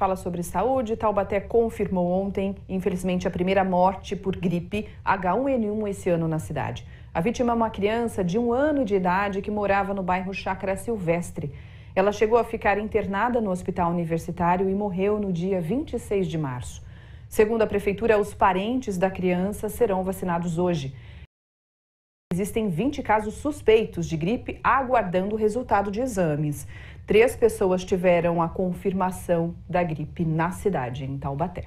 Fala sobre saúde. Taubaté confirmou ontem, infelizmente, a primeira morte por gripe H1N1 esse ano na cidade. A vítima é uma criança de 1 ano de idade que morava no bairro Chácara Silvestre. Ela chegou a ficar internada no hospital universitário e morreu no dia 26 de março. Segundo a prefeitura, os parentes da criança serão vacinados hoje. Existem 20 casos suspeitos de gripe aguardando o resultado de exames. 3 pessoas tiveram a confirmação da gripe na cidade, em Taubaté.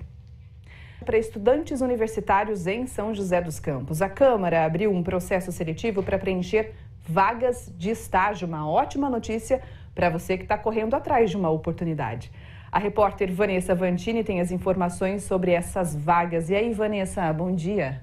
Para estudantes universitários em São José dos Campos, a Câmara abriu um processo seletivo para preencher vagas de estágio. Uma ótima notícia para você que está correndo atrás de uma oportunidade. A repórter Vanessa Vantini tem as informações sobre essas vagas. E aí, Vanessa, bom dia.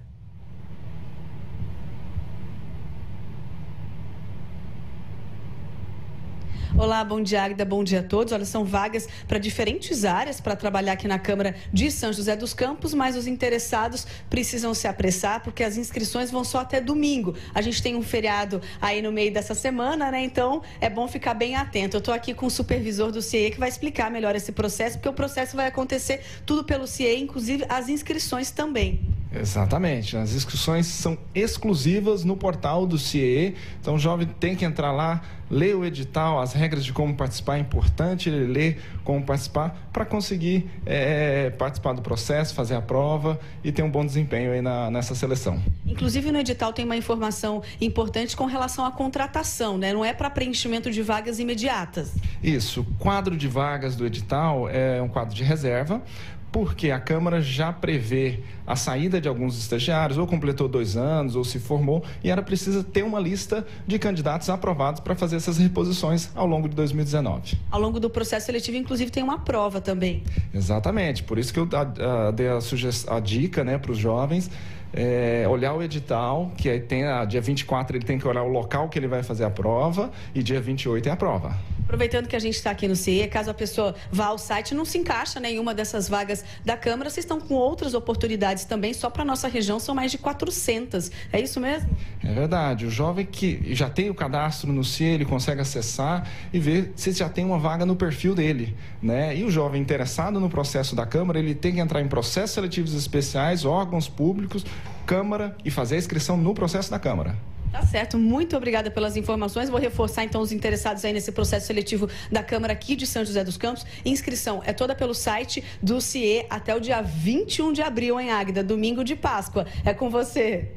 Olá, bom dia, Águida, bom dia a todos. Olha, são vagas para diferentes áreas para trabalhar aqui na Câmara de São José dos Campos, mas os interessados precisam se apressar porque as inscrições vão só até domingo. A gente tem um feriado aí no meio dessa semana, né? Então é bom ficar bem atento. Eu estou aqui com o supervisor do CIE que vai explicar melhor esse processo, porque o processo vai acontecer tudo pelo CIE, inclusive as inscrições também. Exatamente, as inscrições são exclusivas no portal do CIE, então o jovem tem que entrar lá, ler o edital, as regras de como participar, é importante ele ler como participar para conseguir participar do processo, fazer a prova e ter um bom desempenho aí nessa seleção. Inclusive no edital tem uma informação importante com relação à contratação, né? Não é para preenchimento de vagas imediatas. Isso, o quadro de vagas do edital é um quadro de reserva, porque a Câmara já prevê a saída de alguns estagiários, ou completou 2 anos, ou se formou, e ela precisa ter uma lista de candidatos aprovados para fazer essas reposições ao longo de 2019. Ao longo do processo seletivo, inclusive, tem uma prova também. Exatamente, por isso que eu dei a dica, né, para os jovens, olhar o edital, que aí tem dia 24 ele tem que olhar o local que ele vai fazer a prova, e dia 28 é a prova. Aproveitando que a gente está aqui no CIE, caso a pessoa vá ao site e não se encaixa em uma dessas vagas da Câmara, vocês estão com outras oportunidades também, só para a nossa região são mais de 400. É isso mesmo? É verdade. O jovem que já tem o cadastro no CIE, ele consegue acessar e ver se já tem uma vaga no perfil dele, né? E o jovem interessado no processo da Câmara, ele tem que entrar em processos seletivos especiais, órgãos públicos, Câmara, e fazer a inscrição no processo da Câmara. Tá certo, muito obrigada pelas informações. Vou reforçar então os interessados aí nesse processo seletivo da Câmara aqui de São José dos Campos. Inscrição é toda pelo site do CIE até o dia 21 de abril, hein, Águida? Domingo de Páscoa. É com você.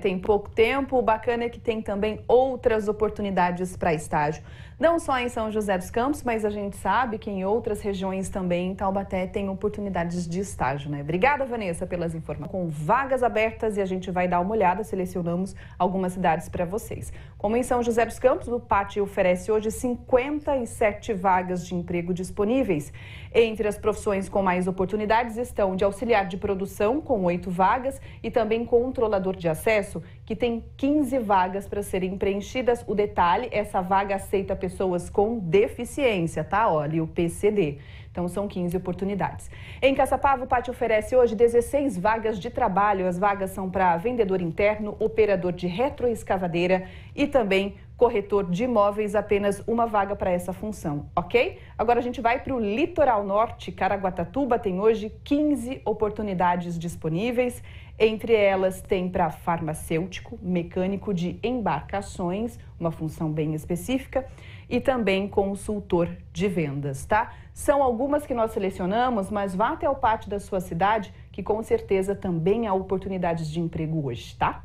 Tem pouco tempo. O bacana é que tem também outras oportunidades para estágio. Não só em São José dos Campos, mas a gente sabe que em outras regiões também, em Taubaté, tem oportunidades de estágio, né? Obrigada, Vanessa, pelas informações. Com vagas abertas e a gente vai dar uma olhada, selecionamos algumas cidades para vocês. Como em São José dos Campos, o PAT oferece hoje 57 vagas de emprego disponíveis. Entre as profissões com mais oportunidades estão de auxiliar de produção, com 8 vagas, e também controlador de acesso, que tem 15 vagas para serem preenchidas. O detalhe, essa vaga aceita pessoas com deficiência, tá? Olha, o PCD. Então, são 15 oportunidades. Em Caçapava, o PAT oferece hoje 16 vagas de trabalho. As vagas são para vendedor interno, operador de retroescavadeira e também corretor de imóveis, apenas uma vaga para essa função, ok? Agora a gente vai para o Litoral Norte. Caraguatatuba tem hoje 15 oportunidades disponíveis. Entre elas tem para farmacêutico, mecânico de embarcações, uma função bem específica, e também consultor de vendas, tá? São algumas que nós selecionamos, mas vá até o pátio da sua cidade, que com certeza também há oportunidades de emprego hoje, tá?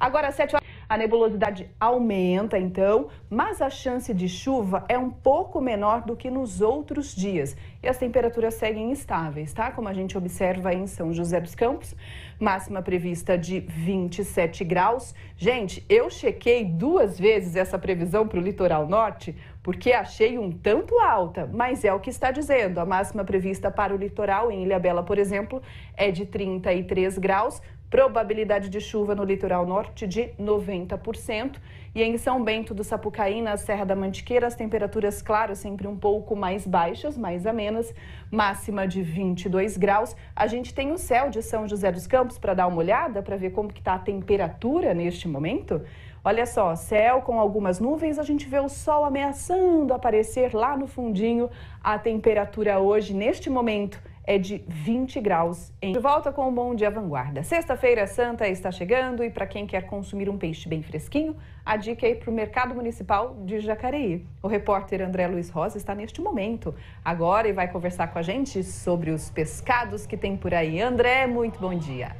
Agora, às 7 horas, a nebulosidade aumenta, então, mas a chance de chuva é um pouco menor do que nos outros dias. E as temperaturas seguem estáveis, tá? Como a gente observa em São José dos Campos, máxima prevista de 27 graus. Gente, eu chequei 2 vezes essa previsão para o litoral norte, porque achei um tanto alta, mas é o que está dizendo. A máxima prevista para o litoral, em Ilhabela, por exemplo, é de 33 graus. Probabilidade de chuva no litoral norte de 90%. E em São Bento do Sapucaí, na Serra da Mantiqueira, as temperaturas, claro, sempre um pouco mais baixas, mais amenas, máxima de 22 graus. A gente tem o céu de São José dos Campos para dar uma olhada, para ver como que está a temperatura neste momento. Olha só, céu com algumas nuvens, a gente vê o sol ameaçando aparecer lá no fundinho. A temperatura hoje, neste momento, é de 20 graus. De volta com o Bom Dia Vanguarda. Sexta-feira Santa está chegando e para quem quer consumir um peixe bem fresquinho, a dica é ir para o Mercado Municipal de Jacareí. O repórter André Luiz Rosa está neste momento agora e vai conversar com a gente sobre os pescados que tem por aí. André, muito bom dia.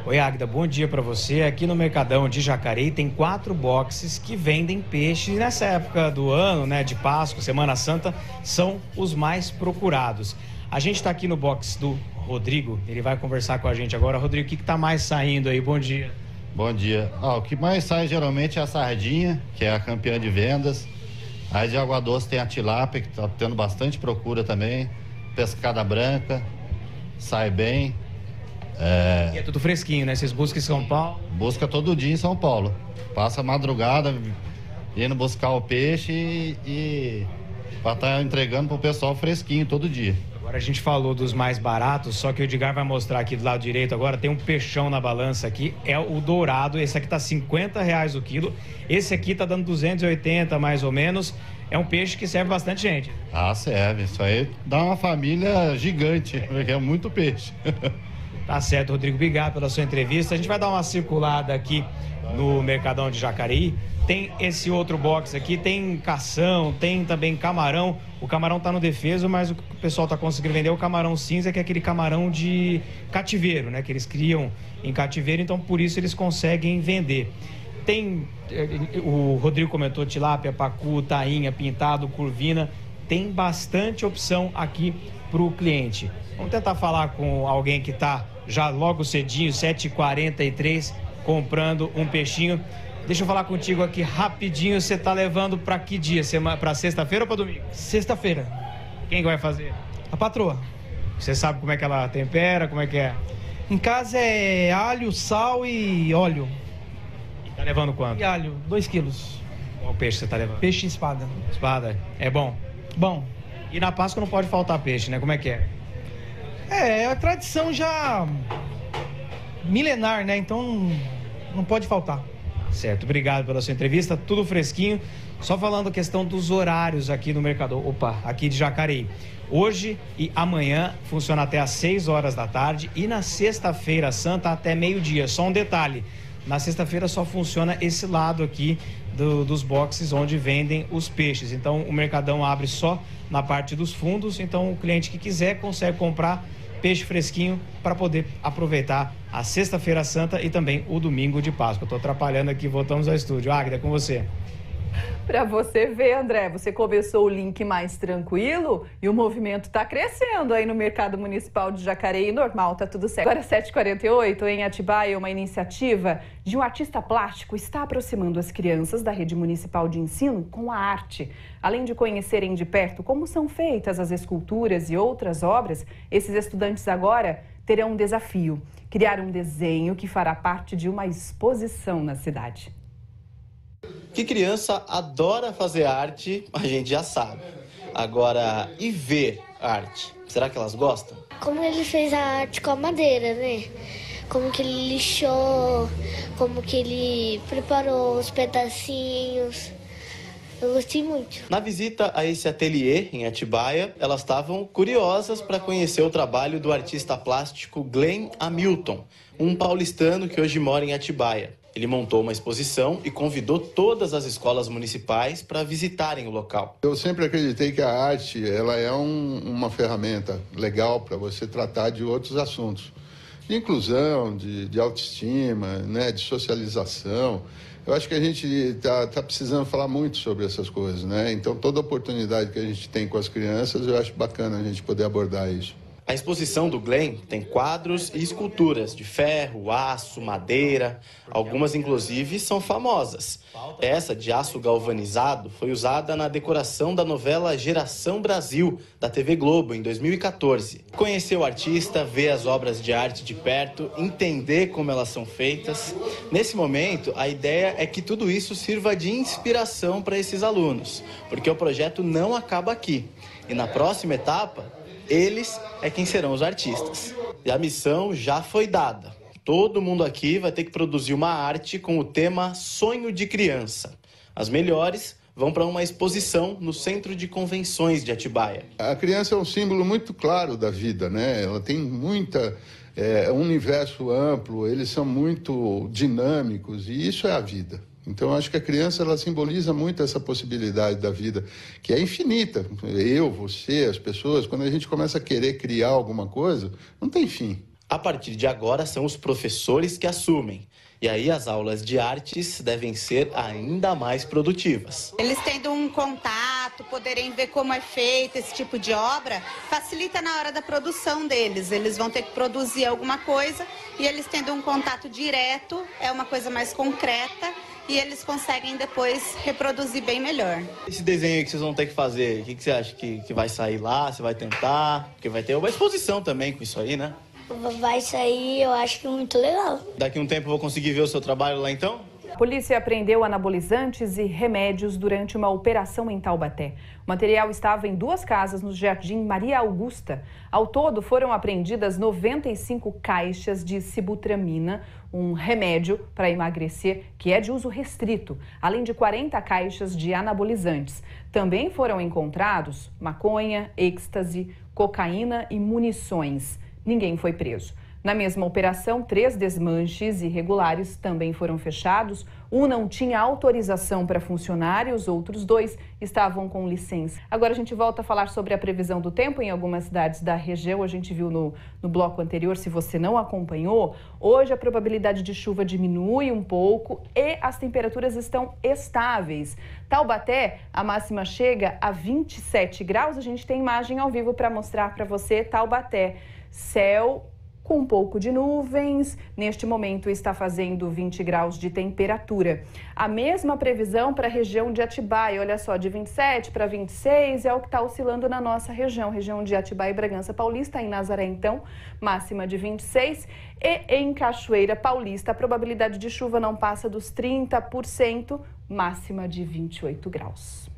Oi, Águida, bom dia para você. Aqui no Mercadão de Jacareí tem 4 boxes que vendem peixe. Nessa época do ano, né, de Páscoa, Semana Santa, são os mais procurados. A gente está aqui no box do Rodrigo, ele vai conversar com a gente agora. Rodrigo, o que está mais saindo aí? Bom dia. Bom dia. O que mais sai geralmente é a sardinha, que é a campeã de vendas. Aí de água doce tem a tilápia, que está tendo bastante procura também. Pescada branca, sai bem. E é tudo fresquinho, né? Vocês buscam em São Paulo? Busca todo dia em São Paulo. Passa a madrugada indo buscar o peixe e para estar entregando pro pessoal fresquinho todo dia. Agora a gente falou dos mais baratos, só que o Edgar vai mostrar aqui do lado direito agora, tem um peixão na balança aqui, é o dourado, esse aqui tá R$50 o quilo, esse aqui tá dando 280 mais ou menos, é um peixe que serve bastante gente. Serve, isso aí dá uma família gigante, porque é muito peixe. Tá certo, Rodrigo, obrigado pela sua entrevista. A gente vai dar uma circulada aqui no Mercadão de Jacareí. Tem esse outro box aqui, tem cação, tem também camarão. O camarão tá no defeso, mas o que o pessoal tá conseguindo vender é o camarão cinza, que é aquele camarão de cativeiro, né? Que eles criam em cativeiro, então por isso eles conseguem vender. Tem, o Rodrigo comentou tilápia, pacu, tainha, pintado, curvina. Tem bastante opção aqui pro cliente. Vamos tentar falar com alguém que tá já logo cedinho, 7h43, comprando um peixinho. Deixa eu falar contigo aqui rapidinho, você tá levando para que dia? Para sexta-feira ou para domingo? Sexta-feira. Quem vai fazer? A patroa. Você sabe como é que ela tempera, como é que é? Em casa é alho, sal e óleo. E tá levando quanto? E alho, 2 quilos. Qual peixe você tá levando? Peixe espada. Espada, é bom? Bom. E na Páscoa não pode faltar peixe, né? Como é que é? É a tradição já milenar, né? Então não pode faltar. Certo, obrigado pela sua entrevista, tudo fresquinho. Só falando a questão dos horários aqui no Mercador, aqui de Jacareí. Hoje e amanhã funciona até às 6 horas da tarde e na sexta-feira santa até meio-dia. Só um detalhe, na sexta-feira só funciona esse lado aqui dos boxes onde vendem os peixes. Então o Mercadão abre só na parte dos fundos, então o cliente que quiser consegue comprar peixe fresquinho para poder aproveitar a sexta-feira santa e também o domingo de Páscoa. Estou atrapalhando aqui, voltamos ao estúdio. Águida, com você. Para você ver, André, você começou o link mais tranquilo e o movimento está crescendo aí no Mercado Municipal de Jacareí. Normal, tá tudo certo. Agora 7h48, em Atibaia, uma iniciativa de um artista plástico está aproximando as crianças da rede municipal de ensino com a arte. Além de conhecerem de perto como são feitas as esculturas e outras obras, esses estudantes agora terão um desafio: criar um desenho que fará parte de uma exposição na cidade. Que criança adora fazer arte, a gente já sabe. Agora, e ver arte? Será que elas gostam? Como ele fez a arte com a madeira, né? Como que ele lixou, como que ele preparou os pedacinhos. Eu gostei muito. Na visita a esse ateliê em Atibaia, elas estavam curiosas para conhecer o trabalho do artista plástico Glenn Hamilton, um paulistano que hoje mora em Atibaia. Ele montou uma exposição e convidou todas as escolas municipais para visitarem o local. Eu sempre acreditei que a arte ela é uma ferramenta legal para você tratar de outros assuntos. De inclusão, de autoestima, né, de socialização. Eu acho que a gente tá precisando falar muito sobre essas coisas, né? Então, toda oportunidade que a gente tem com as crianças, eu acho bacana a gente poder abordar isso. A exposição do Glenn tem quadros e esculturas de ferro, aço, madeira. Algumas, inclusive, são famosas. Essa, de aço galvanizado, foi usada na decoração da novela Geração Brasil, da TV Globo, em 2014. Conhecer o artista, ver as obras de arte de perto, entender como elas são feitas. Nesse momento, a ideia é que tudo isso sirva de inspiração para esses alunos, porque o projeto não acaba aqui. E na próxima etapa, eles é quem serão os artistas. E a missão já foi dada. Todo mundo aqui vai ter que produzir uma arte com o tema Sonho de Criança. As melhores vão para uma exposição no Centro de Convenções de Atibaia. A criança é um símbolo muito claro da vida, né? Ela tem um universo amplo, eles são muito dinâmicos e isso é a vida. Então, acho que a criança ela simboliza muito essa possibilidade da vida, que é infinita. Eu, você, as pessoas, quando a gente começa a querer criar alguma coisa, não tem fim. A partir de agora, são os professores que assumem. E aí as aulas de artes devem ser ainda mais produtivas. Eles tendo um contato, poderem ver como é feito esse tipo de obra, facilita na hora da produção deles. Eles vão ter que produzir alguma coisa e eles tendo um contato direto, é uma coisa mais concreta e eles conseguem depois reproduzir bem melhor. Esse desenho aí que vocês vão ter que fazer, o que você acha que vai sair lá? Você vai tentar? Porque vai ter uma exposição também com isso aí, né? Vai sair, eu acho que muito legal. Daqui a um tempo eu vou conseguir ver o seu trabalho lá então? A polícia apreendeu anabolizantes e remédios durante uma operação em Taubaté. O material estava em 2 casas no Jardim Maria Augusta. Ao todo, foram apreendidas 95 caixas de sibutramina, um remédio para emagrecer que é de uso restrito, além de 40 caixas de anabolizantes. Também foram encontrados maconha, êxtase, cocaína e munições. Ninguém foi preso. Na mesma operação, 3 desmanches irregulares também foram fechados. Um não tinha autorização para funcionar e os outros 2 estavam com licença. Agora a gente volta a falar sobre a previsão do tempo em algumas cidades da região. A gente viu no bloco anterior, se você não acompanhou, hoje a probabilidade de chuva diminui um pouco e as temperaturas estão estáveis. Taubaté, a máxima chega a 27 graus. A gente tem imagem ao vivo para mostrar para você Taubaté. Céu com um pouco de nuvens, neste momento está fazendo 20 graus de temperatura. A mesma previsão para a região de Atibaia, olha só, de 27 para 26 é o que está oscilando na nossa região de Atibaia e Bragança Paulista, em Nazaré então, máxima de 26 e em Cachoeira Paulista a probabilidade de chuva não passa dos 30%, máxima de 28 graus.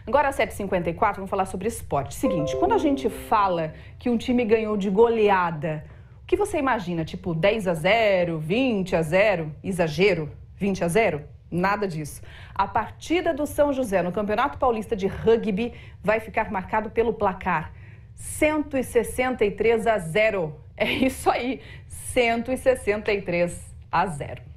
Agora, às 7h54, vamos falar sobre esporte. Seguinte, quando a gente fala que um time ganhou de goleada, o que você imagina? Tipo 10-0, 20-0? Exagero? 20-0? Nada disso. A partida do São José no Campeonato Paulista de Rugby vai ficar marcado pelo placar 163-0. É isso aí, 163-0.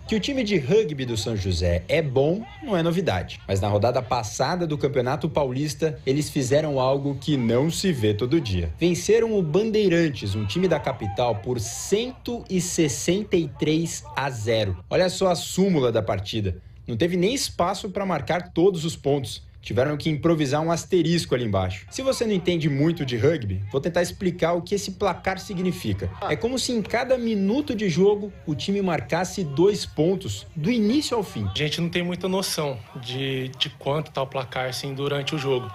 Que o time de rugby do São José é bom, não é novidade. Mas na rodada passada do Campeonato Paulista, eles fizeram algo que não se vê todo dia. Venceram o Bandeirantes, um time da capital, por 163-0. Olha só a súmula da partida. Não teve nem espaço para marcar todos os pontos. Tiveram que improvisar um asterisco ali embaixo. Se você não entende muito de rugby, vou tentar explicar o que esse placar significa. É como se em cada minuto de jogo o time marcasse 2 pontos, do início ao fim. A gente não tem muita noção de quanto está o placar assim, durante o jogo,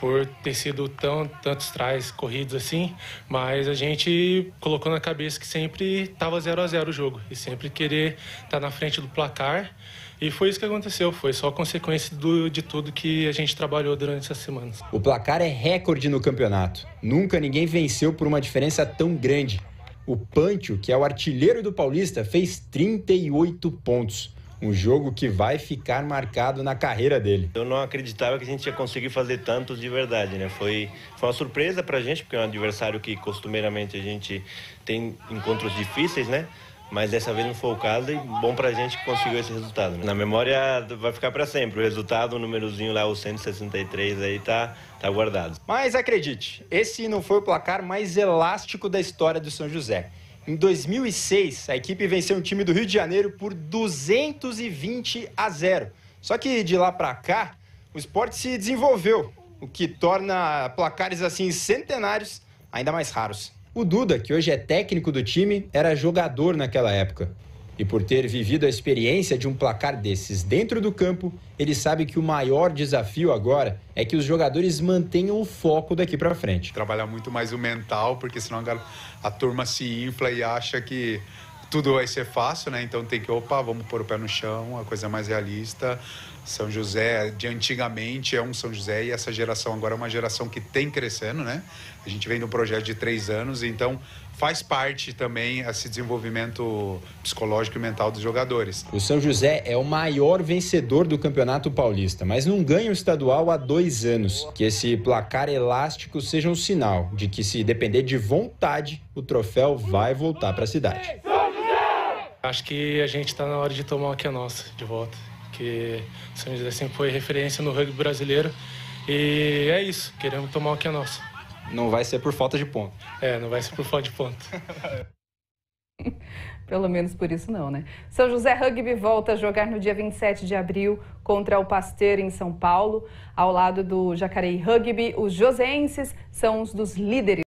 por ter sido tantos trás corridos assim, mas a gente colocou na cabeça que sempre estava 0-0 o jogo e sempre querer estar na frente do placar. E foi isso que aconteceu, foi só consequência de tudo que a gente trabalhou durante essas semanas. O placar é recorde no campeonato. Nunca ninguém venceu por uma diferença tão grande. O Pâncio, que é o artilheiro do Paulista, fez 38 pontos. Um jogo que vai ficar marcado na carreira dele. Eu não acreditava que a gente ia conseguir fazer tantos de verdade, né? Foi uma surpresa pra gente, porque é um adversário que costumeiramente a gente tem encontros difíceis, né? Mas dessa vez não foi o caso e bom pra gente que conseguiu esse resultado, né? Na memória vai ficar pra sempre. O resultado, o númerozinho lá, o 163 aí, tá guardado. Mas acredite, esse não foi o placar mais elástico da história do São José. Em 2006, a equipe venceu um time do Rio de Janeiro por 220-0. Só que de lá pra cá, o esporte se desenvolveu, o que torna placares assim centenários ainda mais raros. O Duda, que hoje é técnico do time, era jogador naquela época. E por ter vivido a experiência de um placar desses dentro do campo, ele sabe que o maior desafio agora é que os jogadores mantenham o foco daqui para frente. Trabalhar muito mais o mental, porque senão a turma se infla e acha que tudo vai ser fácil, né? Então tem que, vamos pôr o pé no chão, a coisa mais realista. São José, de antigamente, é um São José e essa geração agora é uma geração que tem crescendo, né? A gente vem de um projeto de 3 anos, então faz parte também esse desenvolvimento psicológico e mental dos jogadores. O São José é o maior vencedor do Campeonato Paulista, mas não ganha o estadual há 2 anos. Que esse placar elástico seja um sinal de que, se depender de vontade, o troféu vai voltar para a cidade. Acho que a gente está na hora de tomar o que é nosso de volta, que o São José sempre foi referência no rugby brasileiro e é isso, queremos tomar o que é nosso. Não vai ser por falta de ponto. Não vai ser por falta de ponto. Pelo menos por isso não, né? São José Rugby volta a jogar no dia 27 de abril contra o Pasteur em São Paulo. Ao lado do Jacareí Rugby, os joseenses são os dos líderes.